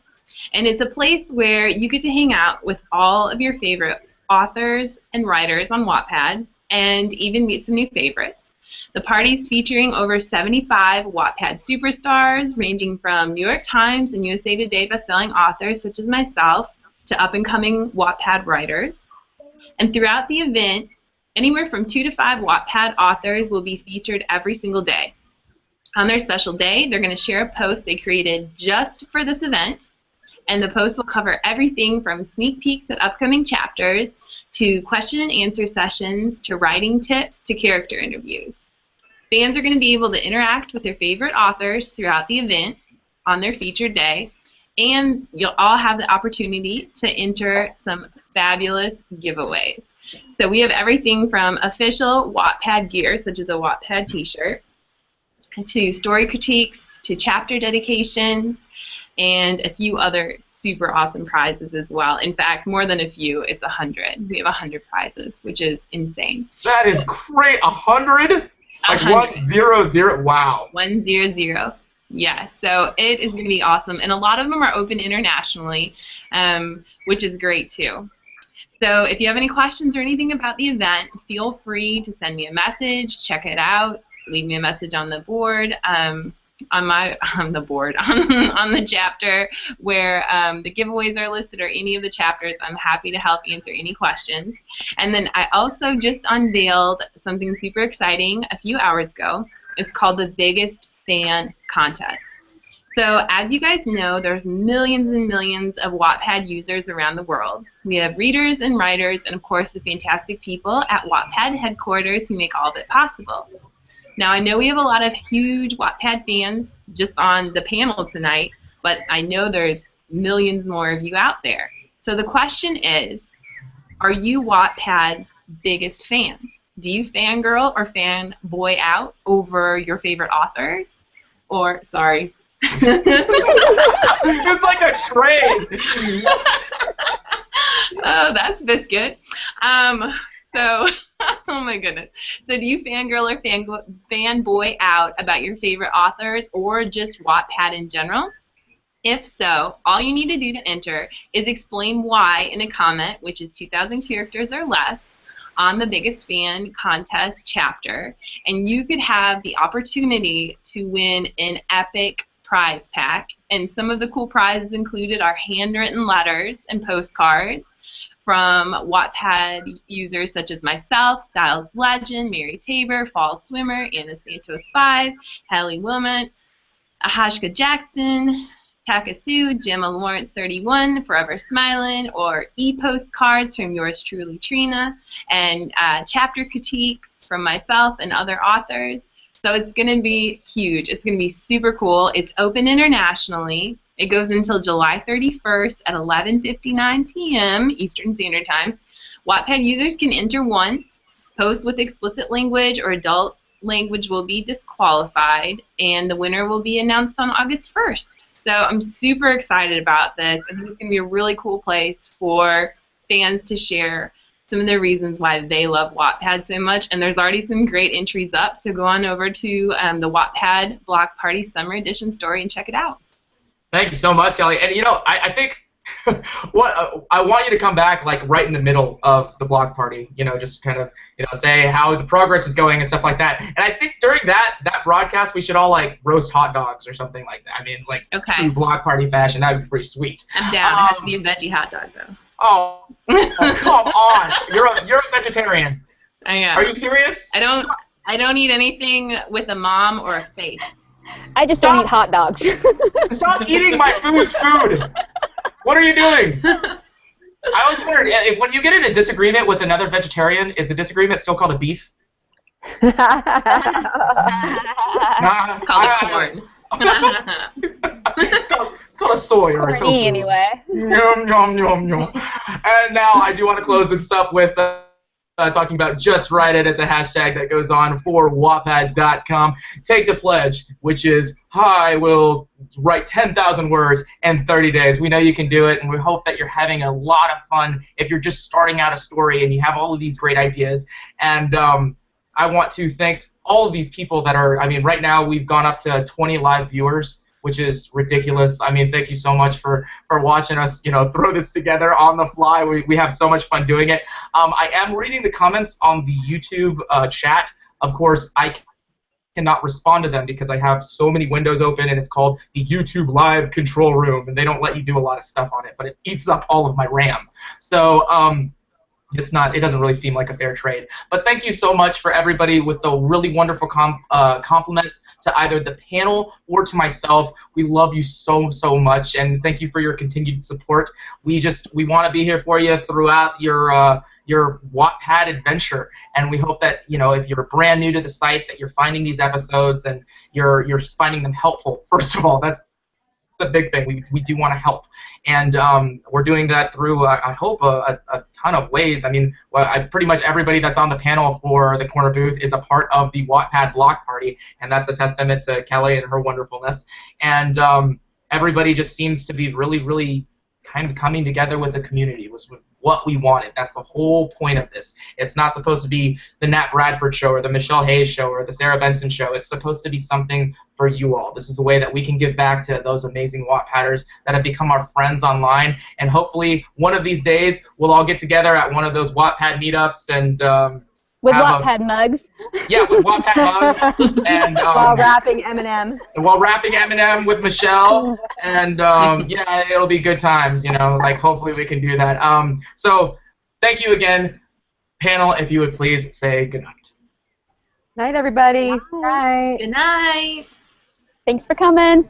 and it's a place where you get to hang out with all of your favorite authors and writers on Wattpad, and even meet some new favorites. The party's featuring over 75 Wattpad superstars, ranging from New York Times and USA Today bestselling authors such as myself to up-and-coming Wattpad writers. And throughout the event, anywhere from 2 to 5 Wattpad authors will be featured every single day. On their special day, they're going to share a post they created just for this event, and the post will cover everything from sneak peeks at upcoming chapters to question and answer sessions to writing tips to character interviews. Fans are going to be able to interact with their favorite authors throughout the event on their featured day, and you'll all have the opportunity to enter some fabulous giveaways. So we have everything from official Wattpad gear, such as a Wattpad t-shirt, to story critiques, to chapter dedication, and a few other super awesome prizes as well. In fact, more than a few, it's 100. We have 100 prizes, which is insane.
That is great. 100? Like 100. Wow.
100. Yeah, so it is going to be awesome. And a lot of them are open internationally, which is great too. So if you have any questions or anything about the event, feel free to send me a message, check it out, leave me a message on the board, on the chapter where the giveaways are listed, or any of the chapters. I'm happy to help answer any questions. And then I also just unveiled something super exciting a few hours ago. It's called the Biggest Fan Contest. So as you guys know, there's millions and millions of Wattpad users around the world. We have readers and writers, and of course the fantastic people at Wattpad headquarters who make all of it possible. Now, I know we have a lot of huge Wattpad fans just on the panel tonight, but I know there's millions more of you out there. So the question is, are you Wattpad's biggest fan? Do you fangirl or fanboy out over your favorite authors? Or, sorry.
It's like a train.
Oh, that's Biscuit. So, oh my goodness. So do you fangirl or fanboy out about your favorite authors or just Wattpad in general? If so, all you need to do to enter is explain why in a comment, which is 2,000 characters or less, on the Biggest Fan Contest chapter, and you could have the opportunity to win an epic prize pack. And some of the cool prizes included are handwritten letters and postcards from Wattpad users such as myself, Styles Legend, Mary Tabor, Fall Swimmer, Anna Santos 5, Hallie Wilmot, Ahashka Jackson, Takasu, Gemma Lawrence 31, Forever Smiling, or e-postcards from yours truly, Trina, and chapter critiques from myself and other authors. So it's going to be huge. It's going to be super cool. It's open internationally. It goes until July 31st at 11:59 p.m. Eastern Standard Time. Wattpad users can enter once. Posts with explicit language or adult language will be disqualified, and the winner will be announced on August 1st. So I'm super excited about this. I think it's going to be a really cool place for fans to share some of the reasons why they love Wattpad so much, and there's already some great entries up, so go on over to the Wattpad Block Party Summer Edition story and check it out.
Thank you so much, Kelly. And, you know, I think I want you to come back, like, right in the middle of the block party, you know, just kind of, you know, say how the progress is going and stuff like that. And I think during that broadcast, we should all, like, roast hot dogs or something like that. I mean, like, true block party fashion. That would be pretty sweet.
I'm down. It has to be a veggie hot dog, though.
Oh, come on. You're a vegetarian.
I am.
Are you serious?
I don't eat anything with a mom or a face.
I just don't eat hot dogs.
Stop eating my food. What are you doing? I always wondered, when you get in a disagreement with another vegetarian, is the disagreement still called a beef?
Called a corn.
It's called a soy or a tofu.
Anyway.
Yum, yum, yum, yum. And now I do want to close this up with talking about Just Write It as a hashtag that goes on for Wattpad.com. Take the pledge, which is, I will write 10,000 words in 30 days. We know you can do it, and we hope that you're having a lot of fun if you're just starting out a story and you have all of these great ideas. And I want to thank all of these people that are, I mean, right now we've gone up to 20 live viewers, which is ridiculous. I mean, thank you so much for watching us, you know, throw this together on the fly. We have so much fun doing it. I am reading the comments on the YouTube chat. Of course, I cannot respond to them because I have so many windows open, and it's called the YouTube Live Control Room, and they don't let you do a lot of stuff on it, but it eats up all of my RAM. So it's not. It doesn't really seem like a fair trade. But thank you so much for everybody with the really wonderful compliments to either the panel or to myself. We love you so much, and thank you for your continued support. We want to be here for you throughout your Wattpad adventure, and we hope that if you're brand new to the site, that you're finding these episodes and you're finding them helpful. First of all, that's the big thing. We do want to help, and we're doing that through I hope a ton of ways. I mean, pretty much everybody that's on the panel for the Corner Booth is a part of the Wattpad block party, and that's a testament to Kelly and her wonderfulness. And everybody just seems to be really kind of coming together with the community. Was what we wanted. That's the whole point of this. It's not supposed to be the Nat Bradford show or the Michelle Hayes show or the Sarah Benson show. It's supposed to be something for you all. This is a way that we can give back to those amazing Wattpadders that have become our friends online, and hopefully one of these days we'll all get together at one of those Wattpad meetups and
with Wattpad mugs.
Yeah, with Wattpad mugs, and
while rapping Eminem.
While rapping Eminem with Michelle, and yeah, it'll be good times. Like hopefully we can do that. So thank you again, panel. If you would please say goodnight.
Night, everybody.
Night.
Good night.
Thanks for coming.